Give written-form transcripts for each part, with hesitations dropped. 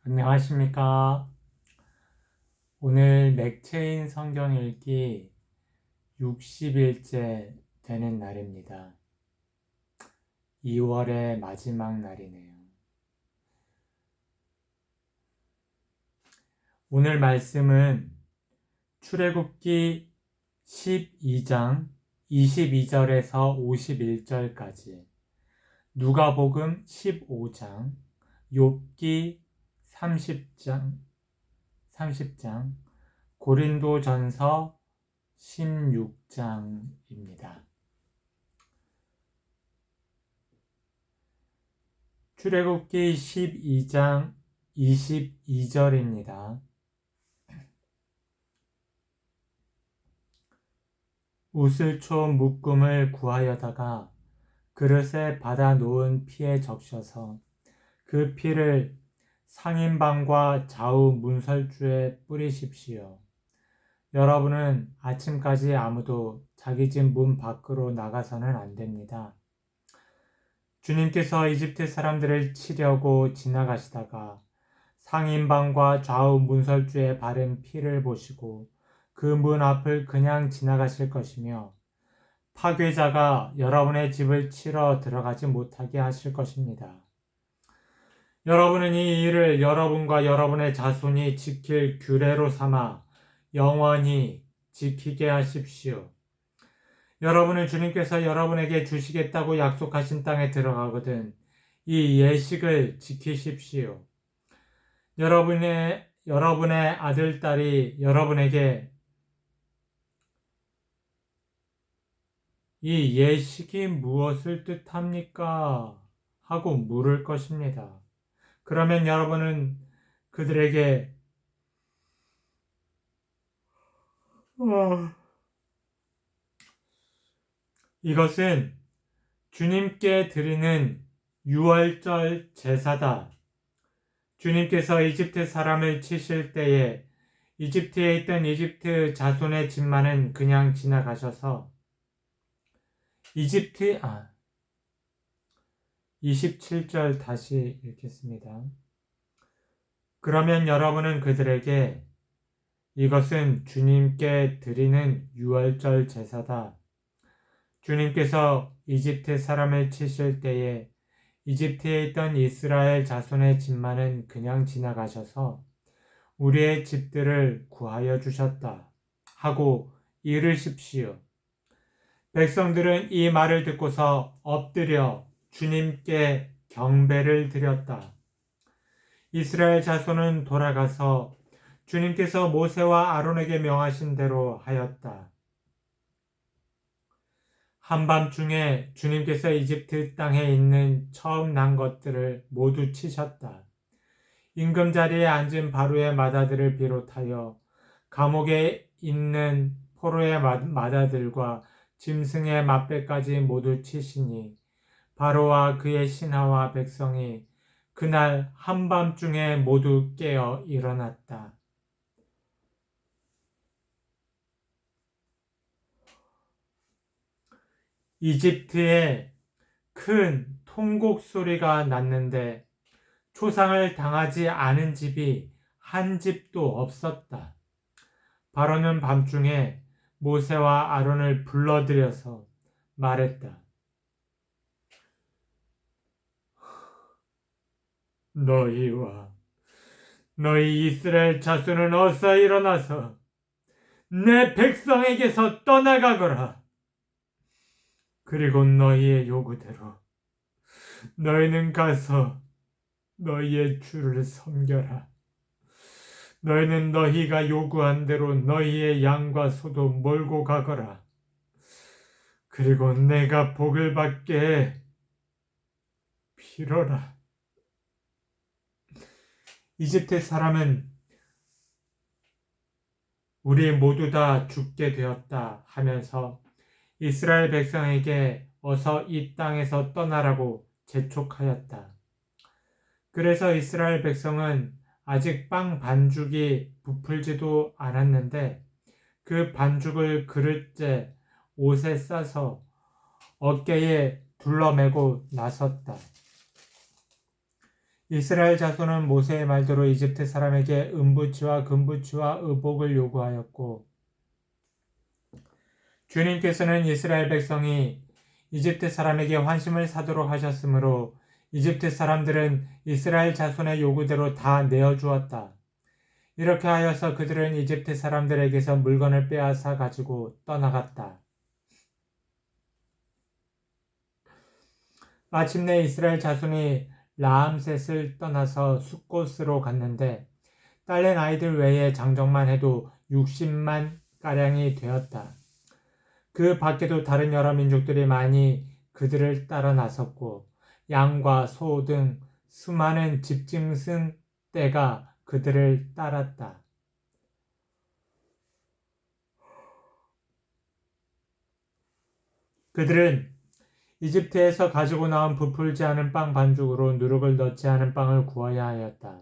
안녕하십니까. 오늘 맥체인 성경 읽기 60일째 되는 날입니다. 2월의 마지막 날이네요. 오늘 말씀은 출애굽기 12장 22절에서 51절까지, 누가복음 15장, 욥기 30장, 고린도전서 16장입니다. 출애굽기 12장 22절입니다. 우슬초 묶음을 구하여다가 그릇에 받아 놓은 피에 적셔서 그 피를 상인방과 좌우 문설주에 뿌리십시오. 여러분은 아침까지 아무도 자기 집 문 밖으로 나가서는 안 됩니다. 주님께서 이집트 사람들을 치려고 지나가시다가 상인방과 좌우 문설주에 바른 피를 보시고 그 문 앞을 그냥 지나가실 것이며 파괴자가 여러분의 집을 치러 들어가지 못하게 하실 것입니다. 여러분은 이 일을 여러분과 여러분의 자손이 지킬 규례로 삼아 영원히 지키게 하십시오. 여러분은 주님께서 여러분에게 주시겠다고 약속하신 땅에 들어가거든 이 예식을 지키십시오. 여러분의 아들, 딸이 여러분에게 이 예식이 무엇을 뜻합니까? 하고 물을 것입니다. 그러면 여러분은 그들에게 이것은 주님께 드리는 유월절 제사다. 주님께서 이집트 사람을 치실 때에 이집트에 있던 이집트 자손의 집만은 그냥 지나가셔서 27절 다시 읽겠습니다. 그러면 여러분은 그들에게 이것은 주님께 드리는 유월절 제사다. 주님께서 이집트 사람을 치실 때에 이집트에 있던 이스라엘 자손의 집만은 그냥 지나가셔서 우리의 집들을 구하여 주셨다 하고 이르십시오. 백성들은 이 말을 듣고서 엎드려 주님께 경배를 드렸다. 이스라엘 자손은 돌아가서 주님께서 모세와 아론에게 명하신 대로 하였다. 한밤중에 주님께서 이집트 땅에 있는 처음 난 것들을 모두 치셨다. 임금자리에 앉은 바로의 맏아들을 비롯하여 감옥에 있는 포로의 맏아들과 짐승의 맏배까지 모두 치시니 바로와 그의 신하와 백성이 그날 한밤중에 모두 깨어 일어났다. 이집트에 큰 통곡 소리가 났는데 초상을 당하지 않은 집이 한 집도 없었다. 바로는 밤중에 모세와 아론을 불러들여서 말했다. 너희 이스라엘 자손은 어서 일어나서 내 백성에게서 떠나가거라. 그리고 너희의 요구대로 너희는 가서 너희의 주를 섬겨라. 너희는 너희가 요구한 대로 너희의 양과 소도 몰고 가거라. 그리고 내가 복을 받게 빌어라. 이집트 사람은 우리 모두 다 죽게 되었다 하면서 이스라엘 백성에게 어서 이 땅에서 떠나라고 재촉하였다. 그래서 이스라엘 백성은 아직 빵 반죽이 부풀지도 않았는데 그 반죽을 그릇째 옷에 싸서 어깨에 둘러매고 나섰다. 이스라엘 자손은 모세의 말대로 이집트 사람에게 은부치와 금부치와 의복을 요구하였고, 주님께서는 이스라엘 백성이 이집트 사람에게 환심을 사도록 하셨으므로 이집트 사람들은 이스라엘 자손의 요구대로 다 내어주었다. 이렇게 하여서 그들은 이집트 사람들에게서 물건을 빼앗아 가지고 떠나갔다. 마침내 이스라엘 자손이 라암셋을 떠나서 숫곳으로 갔는데 딸린 아이들 외에 장정만 해도 60만 가량이 되었다. 그 밖에도 다른 여러 민족들이 많이 그들을 따라 나섰고 양과 소 등 수많은 집짐승 떼가 그들을 따랐다. 그들은 이집트에서 가지고 나온 부풀지 않은 빵 반죽으로 누룩을 넣지 않은 빵을 구워야 하였다.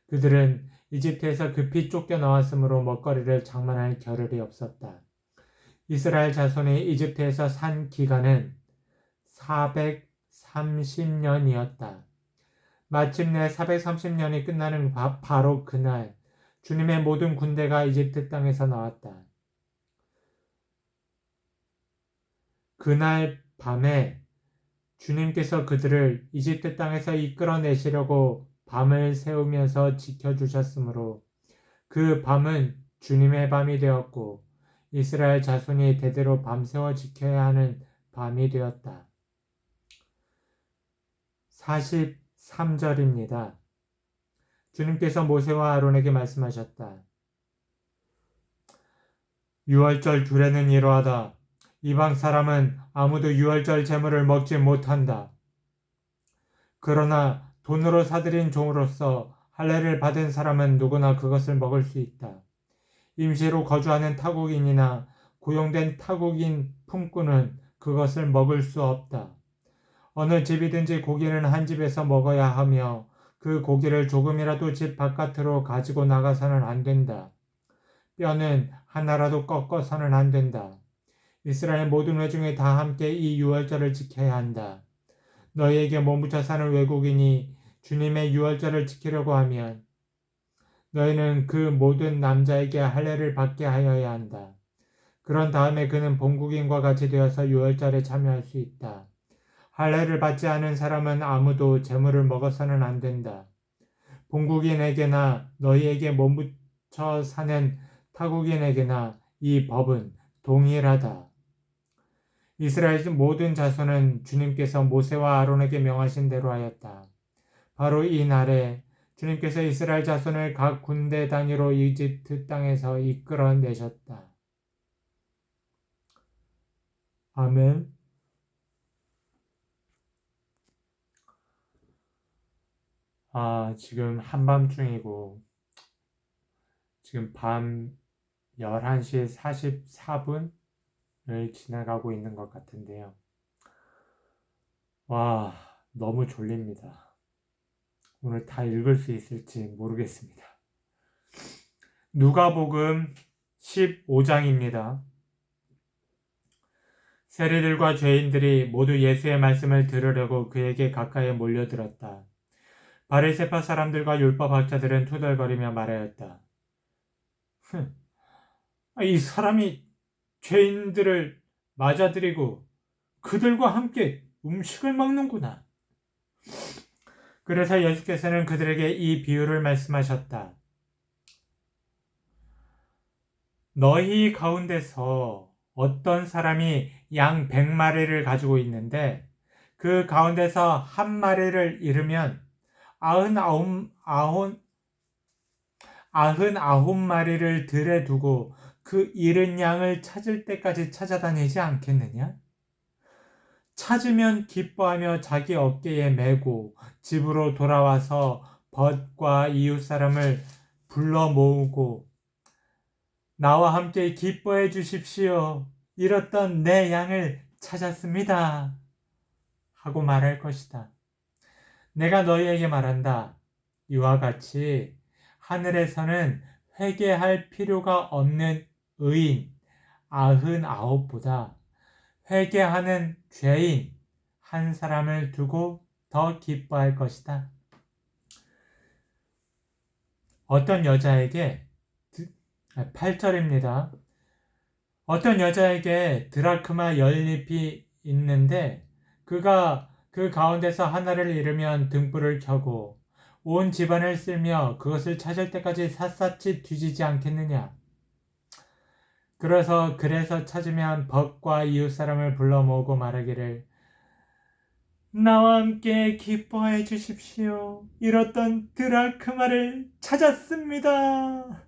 그들은 이집트에서 급히 쫓겨나왔으므로 먹거리를 장만할 겨를이 없었다. 이스라엘 자손이 이집트에서 산 기간은 430년이었다. 마침내 430년이 끝나는 바로 그날 주님의 모든 군대가 이집트 땅에서 나왔다. 그날 밤에 주님께서 그들을 이집트 땅에서 이끌어내시려고 밤을 새우면서 지켜주셨으므로 그 밤은 주님의 밤이 되었고 이스라엘 자손이 대대로 밤새워 지켜야 하는 밤이 되었다. 43절입니다. 주님께서 모세와 아론에게 말씀하셨다. 유월절 규례는 이러하다. 이방 사람은 아무도 유월절 제물을 먹지 못한다. 그러나 돈으로 사들인 종으로서 할례를 받은 사람은 누구나 그것을 먹을 수 있다. 임시로 거주하는 타국인이나 고용된 타국인 품꾼은 그것을 먹을 수 없다. 어느 집이든지 고기는 한 집에서 먹어야 하며 그 고기를 조금이라도 집 바깥으로 가지고 나가서는 안 된다. 뼈는 하나라도 꺾어서는 안 된다. 이스라엘 모든 회중이 다 함께 이 유월절을 지켜야 한다. 너희에게 몸부쳐 사는 외국인이 주님의 유월절을 지키려고 하면 너희는 그 모든 남자에게 할례를 받게 하여야 한다. 그런 다음에 그는 본국인과 같이 되어서 유월절에 참여할 수 있다. 할례를 받지 않은 사람은 아무도 제물을 먹어서는 안 된다. 본국인에게나 너희에게 몸부쳐 사는 타국인에게나 이 법은 동일하다. 이스라엘 모든 자손은 주님께서 모세와 아론에게 명하신 대로 하였다. 바로 이 날에 주님께서 이스라엘 자손을 각 군대 단위로 이집트 땅에서 이끌어내셨다. 아멘. 지금 한밤중이고 지금 밤 11시 44분을 지나가고 있는 것 같은데요. 와, 너무 졸립니다. 오늘 다 읽을 수 있을지 모르겠습니다. 누가복음 15장입니다. 세리들과 죄인들이 모두 예수의 말씀을 들으려고 그에게 가까이 몰려들었다. 바리새파 사람들과 율법학자들은 투덜거리며 말하였다. 이 사람이 죄인들을 맞아들이고 그들과 함께 음식을 먹는구나. 그래서 예수께서는 그들에게 이 비유를 말씀하셨다. 너희 가운데서 어떤 사람이 양 100마리를 가지고 있는데 그 가운데서 한 마리를 잃으면 99마리를 들에 두고 그 잃은 양을 찾을 때까지 찾아다니지 않겠느냐? 찾으면 기뻐하며 자기 어깨에 메고 집으로 돌아와서 벗과 이웃 사람을 불러 모으고 나와 함께 기뻐해 주십시오. 잃었던 내 양을 찾았습니다. 하고 말할 것이다. 내가 너희에게 말한다. 이와 같이 하늘에서는 회개할 필요가 없는 의인 99보다 회개하는 죄인 한 사람을 두고 더 기뻐할 것이다. 어떤 여자에게 8절입니다. 어떤 여자에게 드라크마 연잎이 있는데 그가 그 가운데서 하나를 잃으면 등불을 켜고 온 집안을 쓸며 그것을 찾을 때까지 샅샅이 뒤지지 않겠느냐. 그래서 찾으면 벗과 이웃 사람을 불러 모으고 말하기를 나와 함께 기뻐해 주십시오. 잃었던 드라크마를 찾았습니다.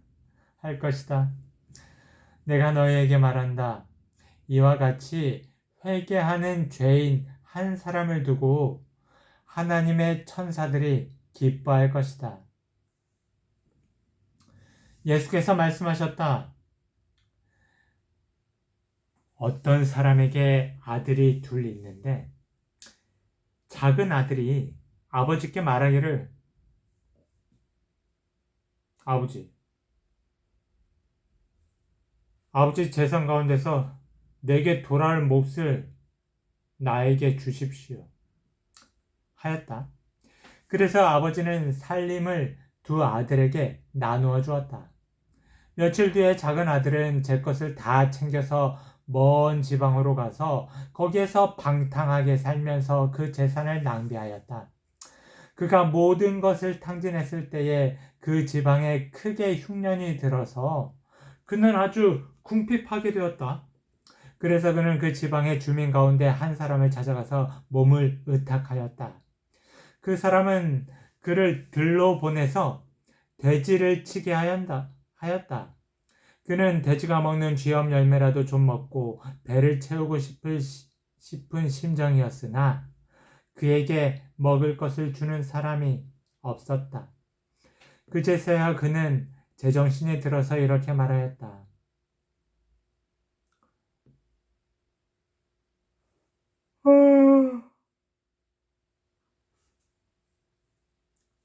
할 것이다. 내가 너희에게 말한다. 이와 같이 회개하는 죄인 한 사람을 두고 하나님의 천사들이 기뻐할 것이다. 예수께서 말씀하셨다. 어떤 사람에게 아들이 둘 있는데 작은 아들이 아버지께 말하기를 아버지 재산 가운데서 내게 돌아올 몫을 나에게 주십시오. 하였다. 그래서 아버지는 살림을 두 아들에게 나누어 주었다. 며칠 뒤에 작은 아들은 제 것을 다 챙겨서 먼 지방으로 가서 거기에서 방탕하게 살면서 그 재산을 낭비하였다. 그가 모든 것을 탕진했을 때에 그 지방에 크게 흉년이 들어서 그는 아주 궁핍하게 되었다. 그래서 그는 그 지방의 주민 가운데 한 사람을 찾아가서 몸을 의탁하였다. 그 사람은 그를 들로 보내서 돼지를 치게 하였다. 그는 돼지가 먹는 쥐염 열매라도 좀 먹고 배를 채우고 싶은 심정이었으나 그에게 먹을 것을 주는 사람이 없었다. 그제서야 그는 제정신이 들어서 이렇게 말하였다.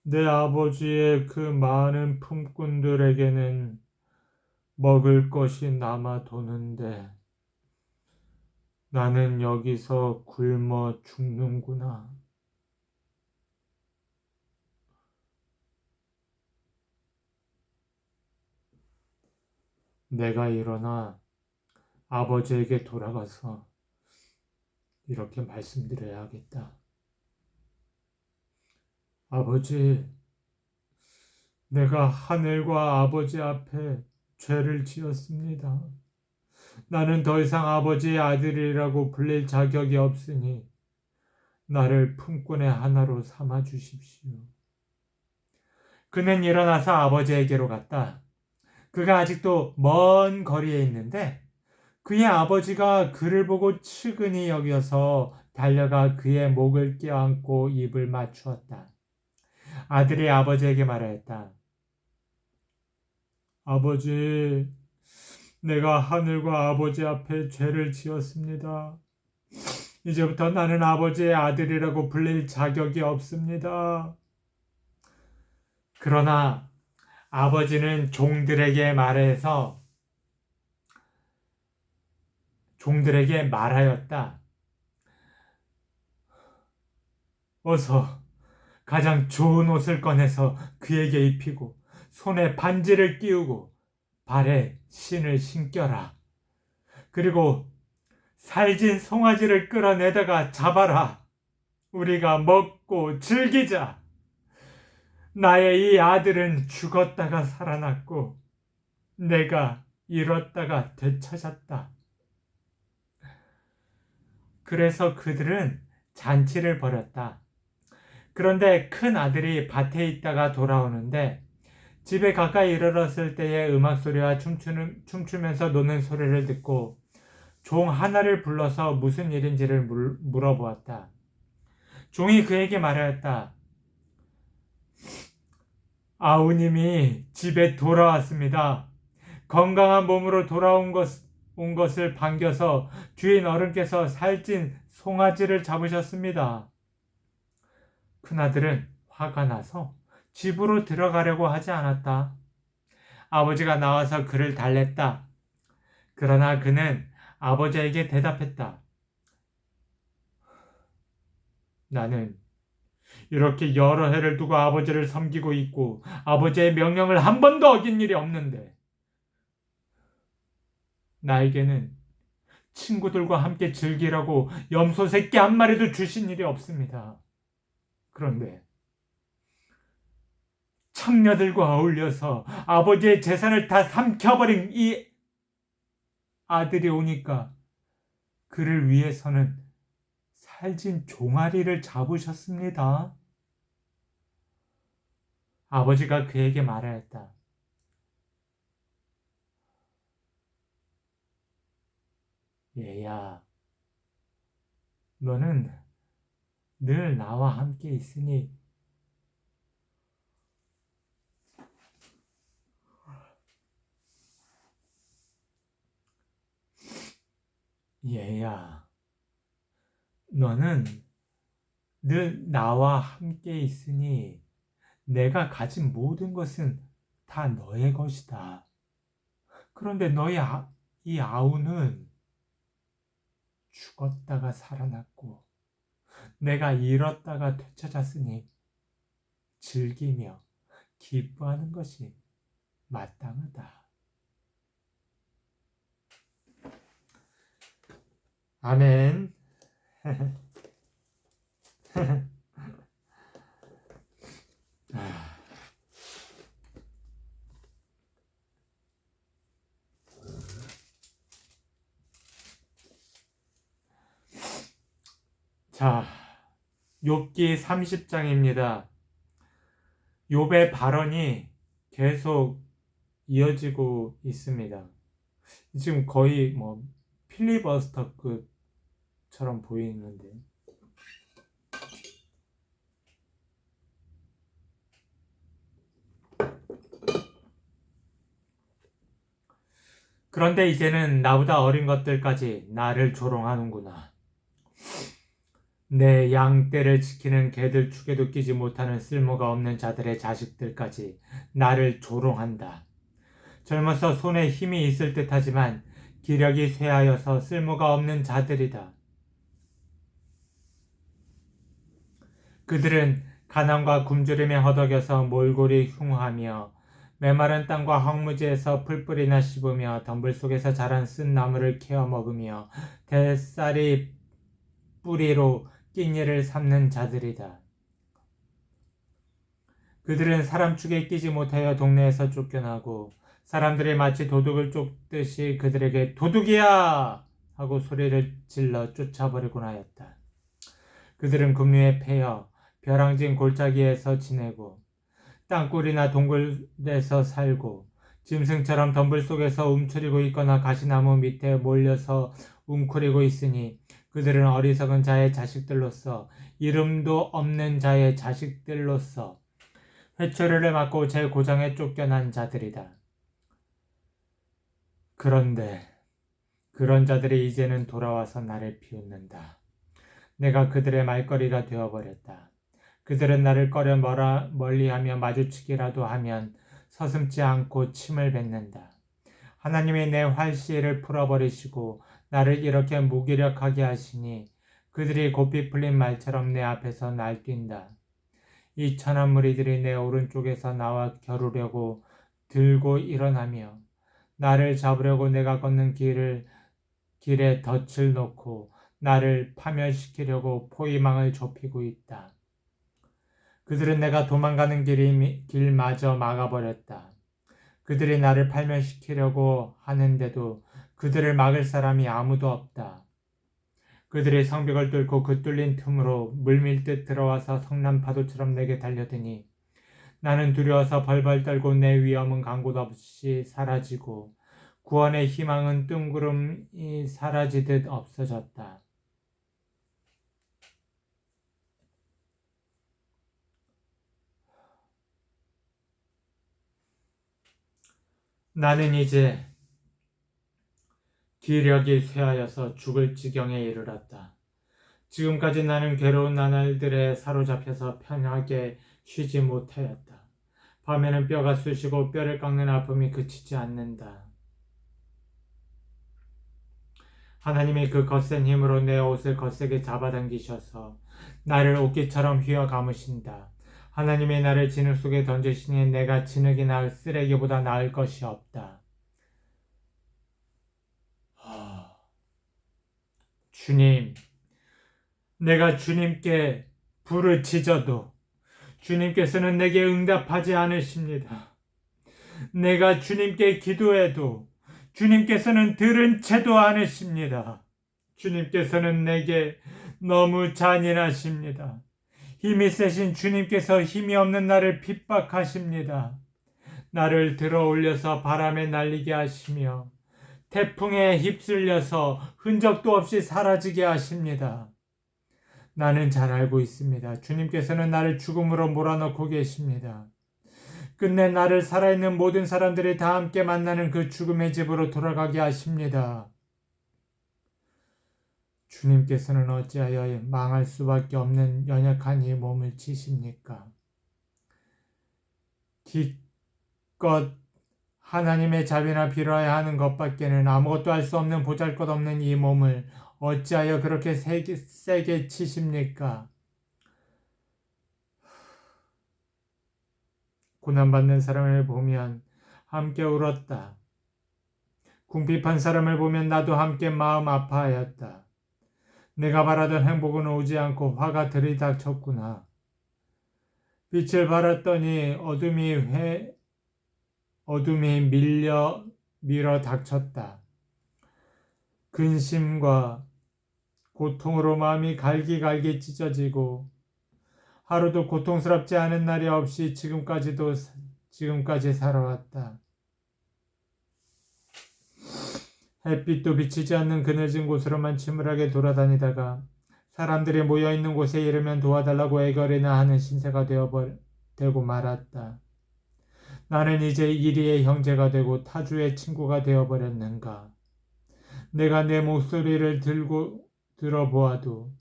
내 아버지의 그 많은 품꾼들에게는 먹을 것이 남아도는데 나는 여기서 굶어 죽는구나. 내가 일어나 아버지에게 돌아가서 이렇게 말씀드려야겠다. 아버지, 내가 하늘과 아버지 앞에 죄를 지었습니다. 나는 더 이상 아버지의 아들이라고 불릴 자격이 없으니 나를 품꾼의 하나로 삼아 주십시오. 그는 일어나서 아버지에게로 갔다. 그가 아직도 먼 거리에 있는데 그의 아버지가 그를 보고 측은히 여겨서 달려가 그의 목을 껴안고 입을 맞추었다. 아들이 아버지에게 말하였다. 아버지, 내가 하늘과 아버지 앞에 죄를 지었습니다. 이제부터 나는 아버지의 아들이라고 불릴 자격이 없습니다. 그러나 아버지는 종들에게 말하였다. 어서 가장 좋은 옷을 꺼내서 그에게 입히고 손에 반지를 끼우고 발에 신을 신겨라. 그리고 살진 송아지를 끌어내다가 잡아라. 우리가 먹고 즐기자. 나의 이 아들은 죽었다가 살아났고 내가 잃었다가 되찾았다. 그래서 그들은 잔치를 벌였다. 그런데 큰 아들이 밭에 있다가 돌아오는데 집에 가까이 이르렀을 때에 음악 소리와 춤추면서 노는 소리를 듣고 종 하나를 불러서 무슨 일인지를 물어보았다. 종이 그에게 말하였다. 아우님이 집에 돌아왔습니다. 건강한 몸으로 온 것을 반겨서 주인 어른께서 살찐 송아지를 잡으셨습니다. 큰아들은 화가 나서 집으로 들어가려고 하지 않았다. 아버지가 나와서 그를 달랬다. 그러나 그는 아버지에게 대답했다. 나는 이렇게 여러 해를 두고 아버지를 섬기고 있고 아버지의 명령을 한 번도 어긴 일이 없는데 나에게는 친구들과 함께 즐기라고 염소 새끼 한 마리도 주신 일이 없습니다. 그런데 창녀들과 어울려서 아버지의 재산을 다 삼켜버린 이 아들이 오니까 그를 위해서는 살진 종아리를 잡으셨습니다. 아버지가 그에게 말하였다. 얘야, 너는 늘 나와 함께 있으니 얘야, 너는 늘 나와 함께 있으니 내가 가진 모든 것은 다 너의 것이다. 그런데 이 아우는 죽었다가 살아났고 내가 잃었다가 되찾았으니 즐기며 기뻐하는 것이 마땅하다. 아멘. 자, 욥기 30장입니다. 욥의 발언이 계속 이어지고 있습니다. 지금 거의 뭐 필리버스터급처럼 보이는데 그런데 이제는 나보다 어린 것들까지 나를 조롱하는구나. 내 양떼를 지키는 개들 축에도 끼지 못하는 쓸모가 없는 자들의 자식들까지 나를 조롱한다. 젊어서 손에 힘이 있을 듯하지만 기력이 쇠하여서 쓸모가 없는 자들이다. 그들은 가난과 굶주림에 허덕여서 몰골이 흉하며 메마른 땅과 황무지에서 풀뿌리나 씹으며 덤불 속에서 자란 쓴 나무를 캐어 먹으며 대쌀이 뿌리로 낑이를 삼는 자들이다. 그들은 사람 축에 끼지 못하여 동네에서 쫓겨나고 사람들이 마치 도둑을 쫓듯이 그들에게 도둑이야! 하고 소리를 질러 쫓아버리곤 하였다. 그들은 금류에 패여 벼랑진 골짜기에서 지내고 땅굴이나 동굴에서 살고 짐승처럼 덤불 속에서 움츠리고 있거나 가시나무 밑에 몰려서 웅크리고 있으니 그들은 어리석은 자의 자식들로서 이름도 없는 자의 자식들로서 회초리를 맞고 제 고장에 쫓겨난 자들이다. 그런데 그런 자들이 이제는 돌아와서 나를 비웃는다. 내가 그들의 말거리가 되어버렸다. 그들은 나를 꺼려 멀리하며 마주치기라도 하면 서슴지 않고 침을 뱉는다. 하나님이 내 활시를 풀어버리시고 나를 이렇게 무기력하게 하시니 그들이 고삐 풀린 말처럼 내 앞에서 날뛴다. 이 천한 무리들이 내 오른쪽에서 나와 겨루려고 들고 일어나며 나를 잡으려고 내가 걷는 길에 덫을 놓고 나를 파멸시키려고 포위망을 좁히고 있다. 그들은 내가 도망가는 길마저 막아버렸다. 그들이 나를 파멸시키려고 하는데도 그들을 막을 사람이 아무도 없다. 그들이 성벽을 뚫고 그 뚫린 틈으로 물밀듯 들어와서 성난 파도처럼 내게 달려드니 나는 두려워서 벌벌 떨고 내 위험은 간 곳 없이 사라지고 구원의 희망은 뜬구름이 사라지듯 없어졌다. 나는 이제 기력이 쇠하여서 죽을 지경에 이르렀다. 지금까지 나는 괴로운 나날들에 사로잡혀서 편하게 쉬지 못하였다. 밤에는 뼈가 쑤시고 뼈를 깎는 아픔이 그치지 않는다. 하나님이 그 거센 힘으로 내 옷을 거세게 잡아당기셔서 나를 옷깃처럼 휘어 감으신다. 하나님의 나를 진흙 속에 던지시니 내가 진흙이나 쓰레기보다 나을 것이 없다. 주님, 내가 주님께 부르짖어도 주님께서는 내게 응답하지 않으십니다. 내가 주님께 기도해도 주님께서는 들은 채도 않으십니다. 주님께서는 내게 너무 잔인하십니다. 힘이 세신 주님께서 힘이 없는 나를 핍박하십니다. 나를 들어 올려서 바람에 날리게 하시며 태풍에 휩쓸려서 흔적도 없이 사라지게 하십니다. 나는 잘 알고 있습니다. 주님께서는 나를 죽음으로 몰아넣고 계십니다. 끝내 나를 살아있는 모든 사람들이 다 함께 만나는 그 죽음의 집으로 돌아가게 하십니다. 주님께서는 어찌하여 망할 수밖에 없는 연약한 이 몸을 치십니까? 기껏 하나님의 자비나 빌어야 하는 것밖에는 아무것도 할 수 없는 보잘것없는 이 몸을 어찌하여 그렇게 세게 치십니까? 고난받는 사람을 보면 함께 울었다. 궁핍한 사람을 보면 나도 함께 마음 아파하였다. 내가 바라던 행복은 오지 않고 화가 들이닥쳤구나. 빛을 발았더니 어둠이 밀어 닥쳤다. 근심과 고통으로 마음이 갈기갈기 찢어지고 하루도 고통스럽지 않은 날이 없이 지금까지 살아왔다. 햇빛도 비치지 않는 그늘진 곳으로만 침울하게 돌아다니다가 사람들이 모여있는 곳에 이르면 도와달라고 애걸이나 하는 신세가 되고 말았다. 나는 이제 이리의 형제가 되고 타주의 친구가 되어버렸는가. 내가 내 목소리를 들어보아도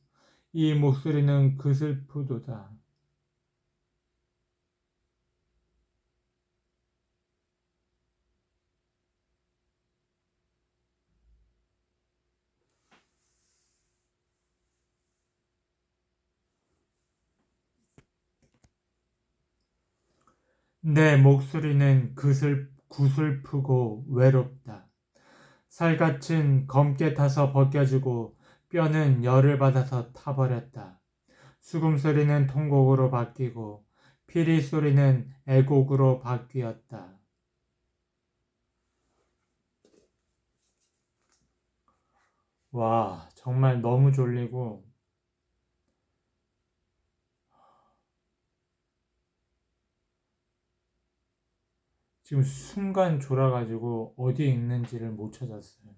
이 목소리는 그슬프도다. 내 목소리는 구슬프고 외롭다. 살갗은 검게 타서 벗겨지고 뼈는 열을 받아서 타버렸다. 수금 소리는 통곡으로 바뀌고 피리 소리는 애곡으로 바뀌었다. 와, 정말 너무 졸리고 지금 순간 졸아가지고 어디에 있는지를 못 찾았어요.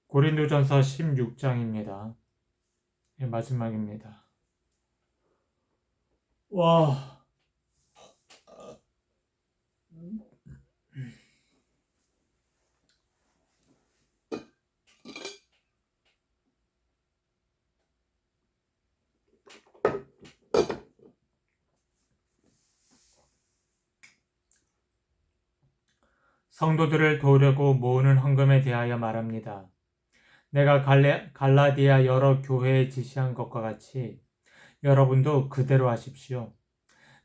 고린도전서 16장입니다. 마지막입니다. 와. 성도들을 도우려고 모으는 헌금에 대하여 말합니다. 내가 갈라디아 여러 교회에 지시한 것과 같이 여러분도 그대로 하십시오.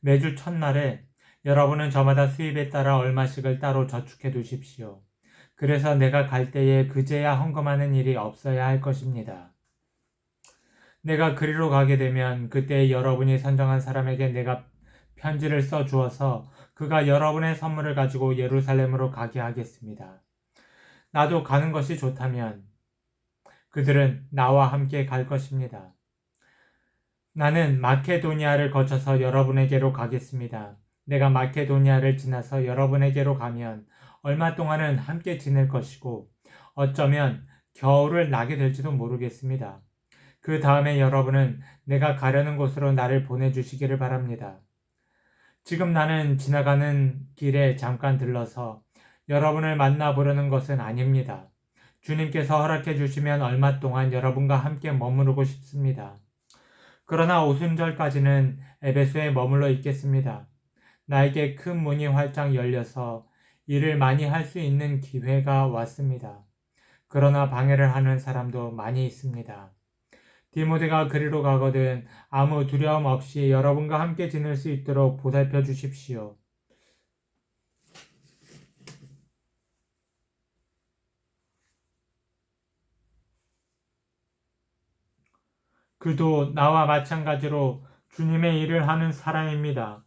매주 첫날에 여러분은 저마다 수입에 따라 얼마씩을 따로 저축해 두십시오. 그래서 내가 갈 때에 그제야 헌금하는 일이 없어야 할 것입니다. 내가 그리로 가게 되면 그때 여러분이 선정한 사람에게 내가 편지를 써 주어서 그가 여러분의 선물을 가지고 예루살렘으로 가게 하겠습니다. 나도 가는 것이 좋다면 그들은 나와 함께 갈 것입니다. 나는 마케도니아를 거쳐서 여러분에게로 가겠습니다. 내가 마케도니아를 지나서 여러분에게로 가면 얼마 동안은 함께 지낼 것이고 어쩌면 겨울을 나게 될지도 모르겠습니다. 그 다음에 여러분은 내가 가려는 곳으로 나를 보내주시기를 바랍니다. 지금 나는 지나가는 길에 잠깐 들러서 여러분을 만나보려는 것은 아닙니다. 주님께서 허락해 주시면 얼마 동안 여러분과 함께 머무르고 싶습니다. 그러나 오순절까지는 에베소에 머물러 있겠습니다. 나에게 큰 문이 활짝 열려서 일을 많이 할 수 있는 기회가 왔습니다. 그러나 방해를 하는 사람도 많이 있습니다. 디모데가 그리로 가거든 아무 두려움 없이 여러분과 함께 지낼 수 있도록 보살펴 주십시오. 그도 나와 마찬가지로 주님의 일을 하는 사람입니다.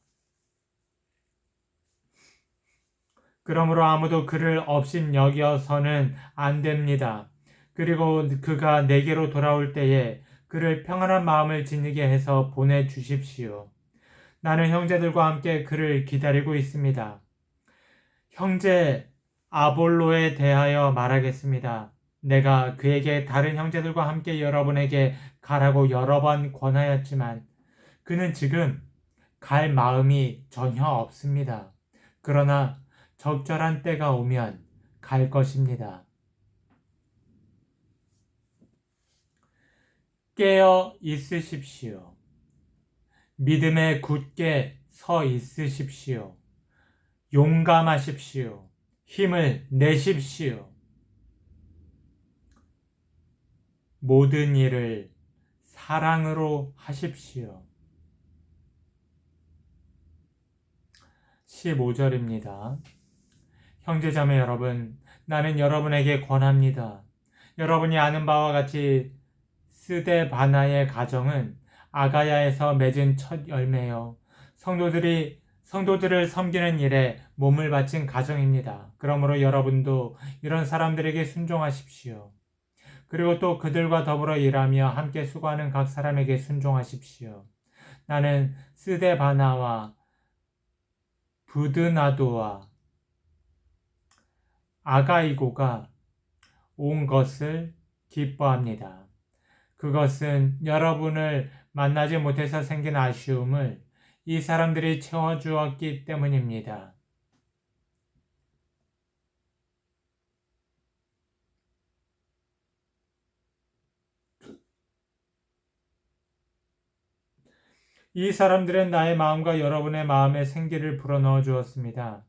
그러므로 아무도 그를 업신여겨서는 안 됩니다. 그리고 그가 내게로 돌아올 때에 그를 평안한 마음을 지니게 해서 보내주십시오. 나는 형제들과 함께 그를 기다리고 있습니다. 형제 아볼로에 대하여 말하겠습니다. 내가 그에게 다른 형제들과 함께 여러분에게 가라고 여러 번 권하였지만 그는 지금 갈 마음이 전혀 없습니다. 그러나 적절한 때가 오면 갈 것입니다. 깨어 있으십시오. 믿음에 굳게 서 있으십시오. 용감하십시오. 힘을 내십시오. 모든 일을 사랑으로 하십시오. 15절입니다. 형제자매 여러분, 나는 여러분에게 권합니다. 여러분이 아는 바와 같이 스데바나의 가정은 아가야에서 맺은 첫 열매요. 성도들을 섬기는 일에 몸을 바친 가정입니다. 그러므로 여러분도 이런 사람들에게 순종하십시오. 그리고 또 그들과 더불어 일하며 함께 수고하는 각 사람에게 순종하십시오. 나는 스데바나와 부드나도와 아가이고가 온 것을 기뻐합니다. 그것은 여러분을 만나지 못해서 생긴 아쉬움을 이 사람들이 채워주었기 때문입니다. 이 사람들은 나의 마음과 여러분의 마음에 생기를 불어넣어 주었습니다.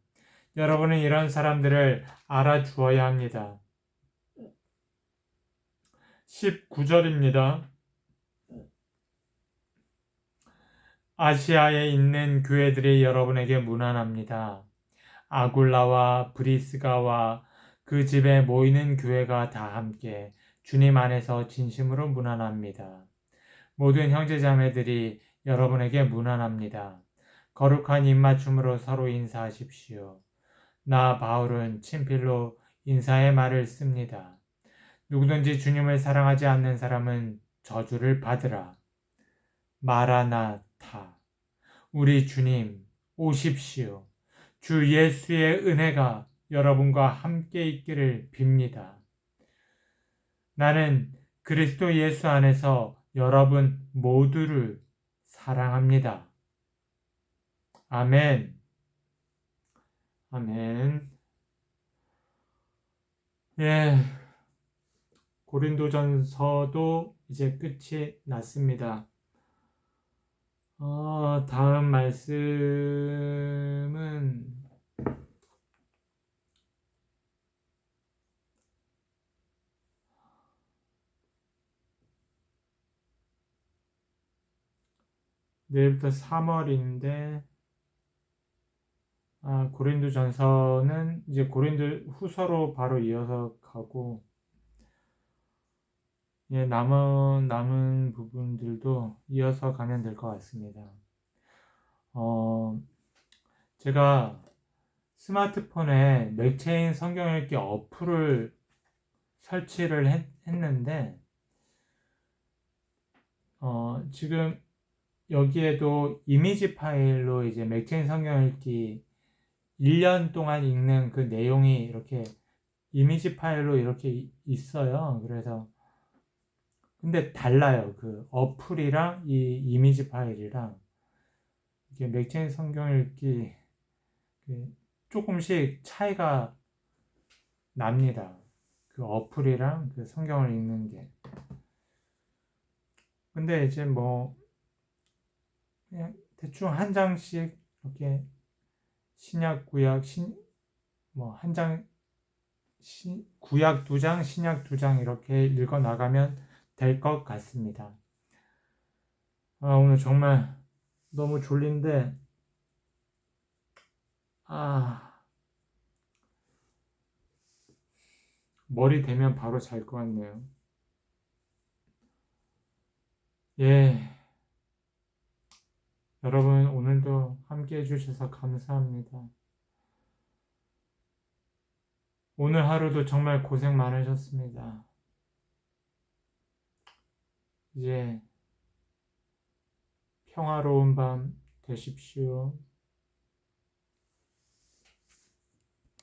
여러분은 이런 사람들을 알아주어야 합니다. 19절입니다. 아시아에 있는 교회들이 여러분에게 문안합니다. 아굴라와 브리스가와 그 집에 모이는 교회가 다 함께 주님 안에서 진심으로 문안합니다. 모든 형제자매들이 여러분에게 문안합니다. 거룩한 입맞춤으로 서로 인사하십시오. 나 바울은 친필로 인사의 말을 씁니다. 누구든지 주님을 사랑하지 않는 사람은 저주를 받으라. 마라나타. 우리 주님 오십시오. 주 예수의 은혜가 여러분과 함께 있기를 빕니다. 나는 그리스도 예수 안에서 여러분 모두를 사랑합니다. 아멘. 아멘. 예. 고린도전서도 이제 끝이 났습니다. 다음 말씀은 내일부터 3월인데 고린도전서는 이제 고린도 후서로 바로 이어서 가고 예, 남은 부분들도 이어서 가면 될 것 같습니다. 제가 스마트폰에 맥체인 성경 읽기 어플을 설치를 했는데 지금 여기에도 이미지 파일로 이제 맥체인 성경 읽기 1년 동안 읽는 그 내용이 이렇게 이미지 파일로 이렇게 있어요. 그래서 근데 달라요. 그 어플이랑 이 이미지 파일이랑 이게 맥체인 성경 읽기 조금씩 차이가 납니다. 그 어플이랑 그 성경을 읽는 게. 근데 이제 뭐 그냥 대충 한 장씩 이렇게 신약 구약 뭐 한 장씩 구약 2장, 신약 2장 이렇게 읽어 나가면 될 것 같습니다. 오늘 정말 너무 졸린데 머리 대면 바로 잘 것 같네요. 예, 여러분 오늘도 함께 해주셔서 감사합니다. 오늘 하루도 정말 고생 많으셨습니다. 이제 평화로운 밤 되십시오.